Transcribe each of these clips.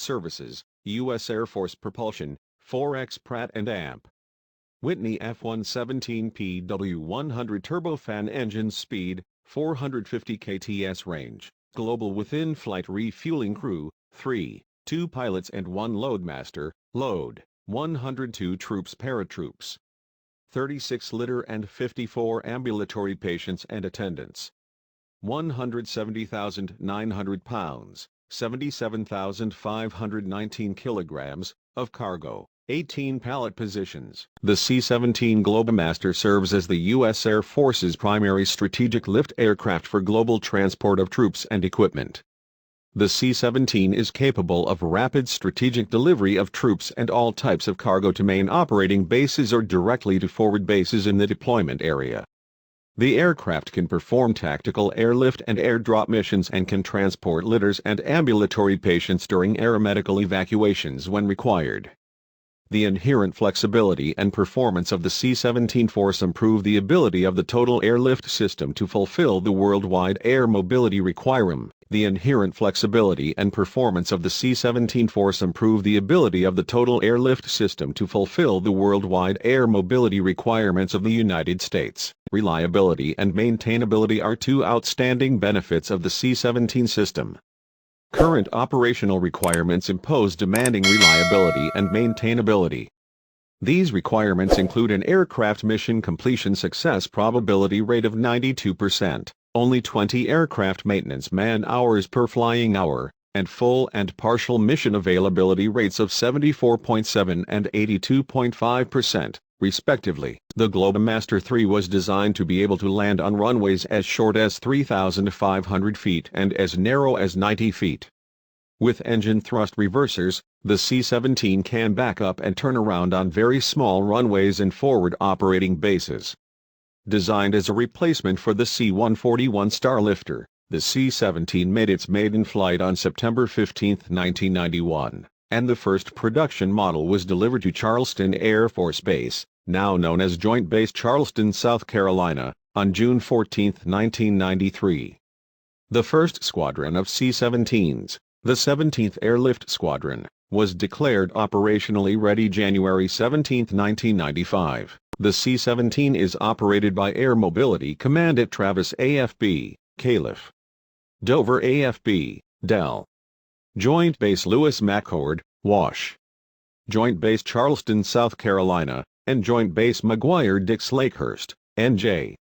Services, U.S. Air Force Propulsion, 4X Pratt & Amp. Whitney F-117 PW100 turbofan engine speed, 450 kts range, global within-flight refueling crew, 3, 2 pilots and 1 loadmaster, load, 102 troops paratroops. 36 litter and 54 ambulatory patients and attendants. 170,900 pounds, 77,519 kilograms, of cargo, 18 pallet positions. The C-17 Globemaster serves as the U.S. Air Force's primary strategic lift aircraft for global transport of troops and equipment. The C-17 is capable of rapid strategic delivery of troops and all types of cargo to main operating bases or directly to forward bases in the deployment area. The aircraft can perform tactical airlift and airdrop missions and can transport litters and ambulatory patients during aeromedical evacuations when required. The inherent flexibility and performance of the C-17 force improve the ability of the total airlift system to fulfill the worldwide air mobility requirement. The inherent flexibility and performance of the C-17 force improve the ability of the total airlift system to fulfill the worldwide air mobility requirements of the United States. Reliability and maintainability are two outstanding benefits of the C-17 system. Current operational requirements impose demanding reliability and maintainability. These requirements include an aircraft mission completion success probability rate of 92%, only 20 aircraft maintenance man-hours per flying hour, and full and partial mission availability rates of 74.7% and 82.5%, respectively. The Globemaster III was designed to be able to land on runways as short as 3,500 feet and as narrow as 90 feet. With engine thrust reversers, the C-17 can back up and turn around on very small runways and forward operating bases. Designed as a replacement for the C-141 Starlifter, the C-17 made its maiden flight on September 15, 1991, and the first production model was delivered to Charleston Air Force Base, now known as Joint Base Charleston, South Carolina, on June 14, 1993. The first squadron of C-17s, the 17th Airlift Squadron, was declared operationally ready January 17, 1995. The C-17 is operated by Air Mobility Command at Travis AFB, Calif. Dover AFB, Dell. Joint Base Lewis McChord, Wash. Joint Base Charleston, South Carolina, and Joint Base McGuire-Dix Lakehurst, NJ.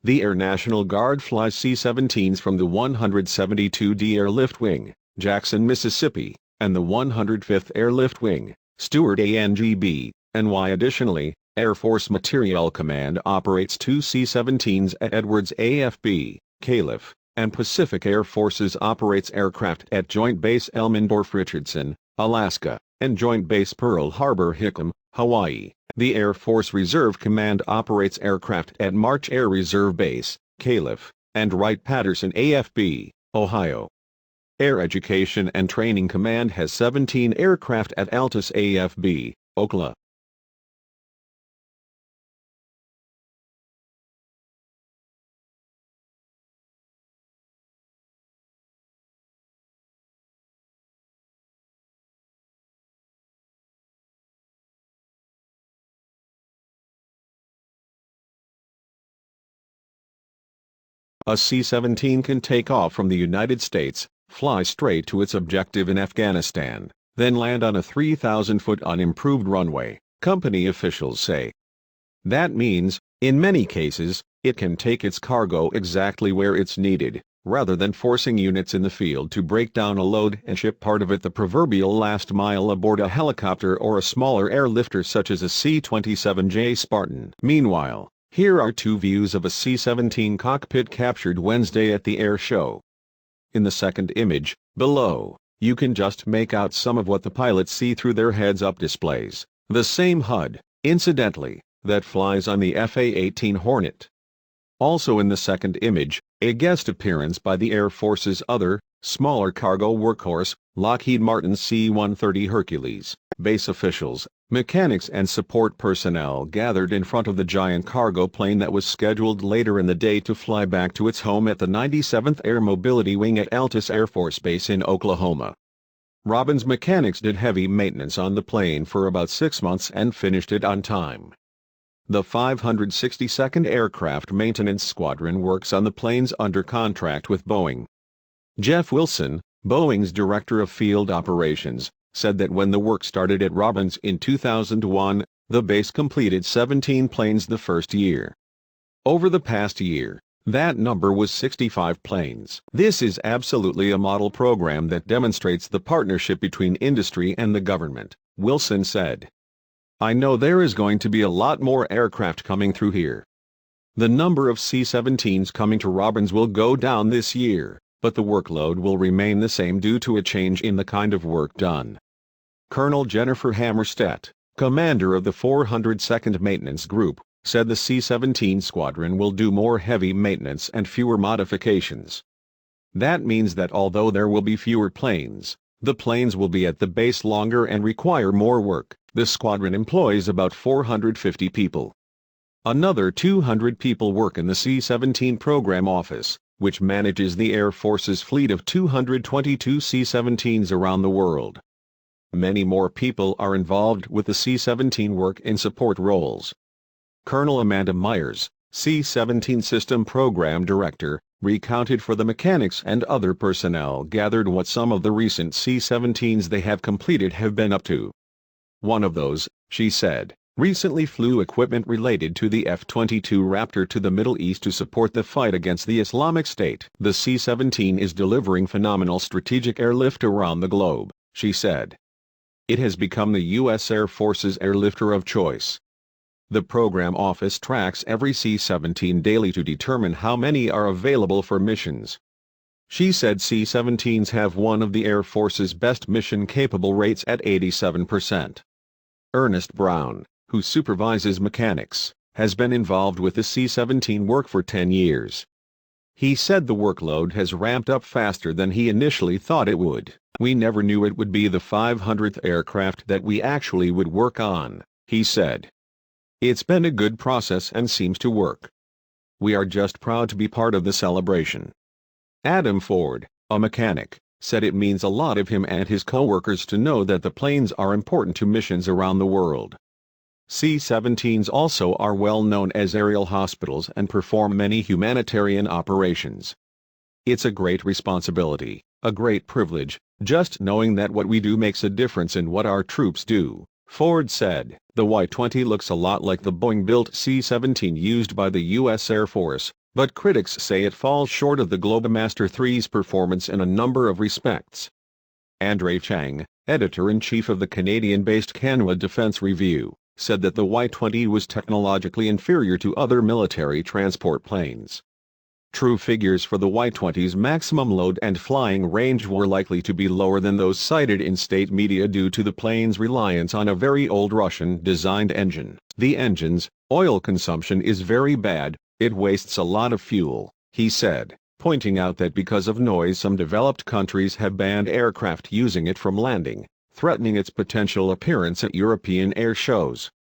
The Air National Guard flies C-17s from the 172d Airlift Wing, Jackson, Mississippi, and the 105th Airlift Wing, Stewart ANGB, NY. Additionally, Air Force Materiel Command operates two C-17s at Edwards AFB, Calif, and Pacific Air Forces operates aircraft at Joint Base Elmendorf-Richardson, Alaska, and Joint Base Pearl Harbor-Hickam, Hawaii. The Air Force Reserve Command operates aircraft at March Air Reserve Base, Calif, and Wright-Patterson AFB, Ohio. Air Education and Training Command has 17 aircraft at Altus AFB, Oklahoma. A C-17 can take off from the United States, fly straight to its objective in Afghanistan, then land on a 3,000-foot unimproved runway, company officials say. That means, in many cases, it can take its cargo exactly where it's needed, rather than forcing units in the field to break down a load and ship part of it the proverbial last mile aboard a helicopter or a smaller airlifter such as a C-27J Spartan. Meanwhile, here are two views of a C-17 cockpit captured Wednesday at the air show. In the second image, below, you can just make out some of what the pilots see through their heads-up displays, the same HUD, incidentally, that flies on the FA-18 Hornet. Also in the second image, a guest appearance by the Air Force's other, smaller cargo workhorse, Lockheed Martin C-130 Hercules. Base officials, mechanics and support personnel gathered in front of the giant cargo plane that was scheduled later in the day to fly back to its home at the 97th Air Mobility Wing at Altus Air Force Base in Oklahoma. Robins mechanics did heavy maintenance on the plane for about 6 months and finished it on time. The 562nd Aircraft Maintenance Squadron works on the planes under contract with Boeing. Jeff Wilson, Boeing's Director of Field Operations, said that when the work started at Robins in 2001, the base completed 17 planes the first year. Over the past year, that number was 65 planes. This is absolutely a model program that demonstrates the partnership between industry and the government, Wilson said. I know there is going to be a lot more aircraft coming through here. The number of C-17s coming to Robins will go down this year, but the workload will remain the same due to a change in the kind of work done. Colonel Jennifer Hammerstedt, commander of the 402nd Maintenance Group, said the C-17 squadron will do more heavy maintenance and fewer modifications. That means that although there will be fewer planes, the planes will be at the base longer and require more work. The squadron employs about 450 people. Another 200 people work in the C-17 program office, which manages the Air Force's fleet of 222 C-17s around the world. Many more people are involved with the C-17 work in support roles. Colonel Amanda Myers, C-17 System Program Director, recounted for the mechanics and other personnel gathered what some of the recent C-17s they have completed have been up to. One of those, she said, recently flew equipment related to the F-22 Raptor to the Middle East to support the fight against the Islamic State. The C-17 is delivering phenomenal strategic airlift around the globe, she said. It has become the U.S. Air Force's airlifter of choice. The program office tracks every C-17 daily to determine how many are available for missions. She said C-17s have one of the Air Force's best mission-capable rates at 87%. Ernest Brown, who supervises mechanics, has been involved with the C-17 work for 10 years. He said the workload has ramped up faster than he initially thought it would. We never knew it would be the 500th aircraft that we actually would work on, he said. It's been a good process and seems to work. We are just proud to be part of the celebration. Adam Ford, a mechanic, said it means a lot of him and his co-workers to know that the planes are important to missions around the world. C-17s also are well known as aerial hospitals and perform many humanitarian operations. It's a great responsibility, a great privilege, just knowing that what we do makes a difference in what our troops do, Ford said. The Y-20 looks a lot like the Boeing-built C-17 used by the U.S. Air Force, but critics say it falls short of the Globemaster III's performance in a number of respects. Andre Chang, editor-in-chief of the Canadian-based Canwa Defense Review, said that the Y-20 was technologically inferior to other military transport planes. True figures for the Y-20's maximum load and flying range were likely to be lower than those cited in state media due to the plane's reliance on a very old Russian-designed engine. The engine's oil consumption is very bad, it wastes a lot of fuel, he said, pointing out that because of noise some developed countries have banned aircraft using it from landing, threatening its potential appearance at European air shows.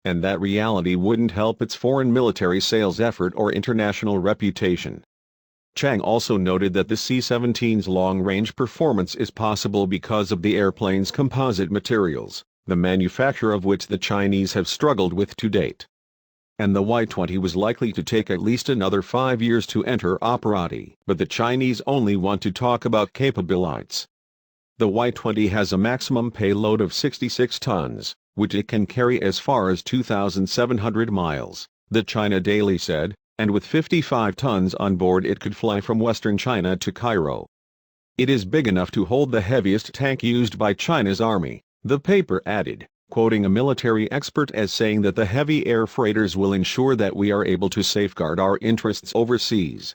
And that reality wouldn't help its foreign military sales effort or international reputation. Chang also noted that the C-17's long-range performance is possible because of the airplane's composite materials, the manufacture of which the Chinese have struggled with to date. And the Y-20 was likely to take at least another 5 years to enter operati, but the Chinese only want to talk about capabilities. The Y-20 has a maximum payload of 66 tons, which it can carry as far as 2,700 miles, the China Daily said, and with 55 tons on board it could fly from western China to Cairo. It is big enough to hold the heaviest tank used by China's army, the paper added, quoting a military expert as saying that the heavy air freighters will ensure that we are able to safeguard our interests overseas.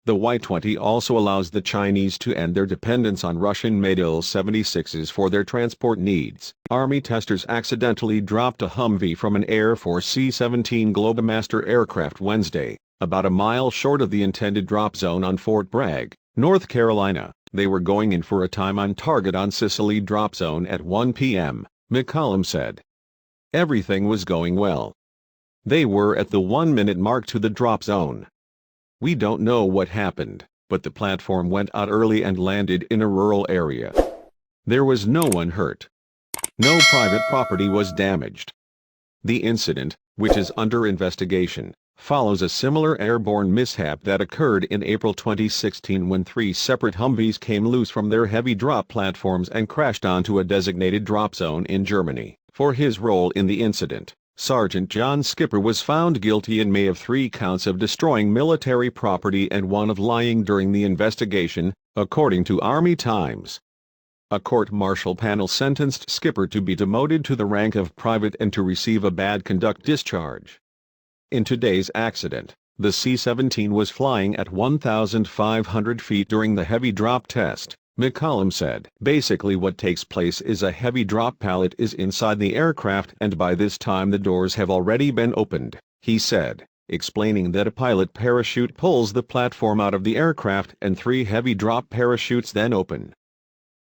The Y-20 also allows the Chinese to end their dependence on Russian-made Il-76s for their transport needs. Army testers accidentally dropped a Humvee from an Air Force C-17 Globemaster aircraft Wednesday, about a mile short of the intended drop zone on Fort Bragg, North Carolina. They were going in for a time on target on Sicily drop zone at 1 p.m., McCollum said. Everything was going well. They were at the 1-minute mark to the drop zone. We don't know what happened, but the platform went out early and landed in a rural area. There was no one hurt. No private property was damaged. The incident, which is under investigation, follows a similar airborne mishap that occurred in April 2016 when 3 separate Humvees came loose from their heavy drop platforms and crashed onto a designated drop zone in Germany. For his role in the incident, Sergeant John Skipper was found guilty in May of 3 counts of destroying military property and 1 of lying during the investigation, according to Army Times. A court-martial panel sentenced Skipper to be demoted to the rank of private and to receive a bad conduct discharge. In today's accident, the C-17 was flying at 1,500 feet during the heavy drop test, McCollum said. Basically what takes place is a heavy drop pallet is inside the aircraft and by this time the doors have already been opened, he said, explaining that a pilot parachute pulls the platform out of the aircraft and 3 heavy drop parachutes then open.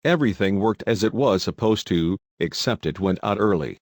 Everything worked as it was supposed to, except it went out early.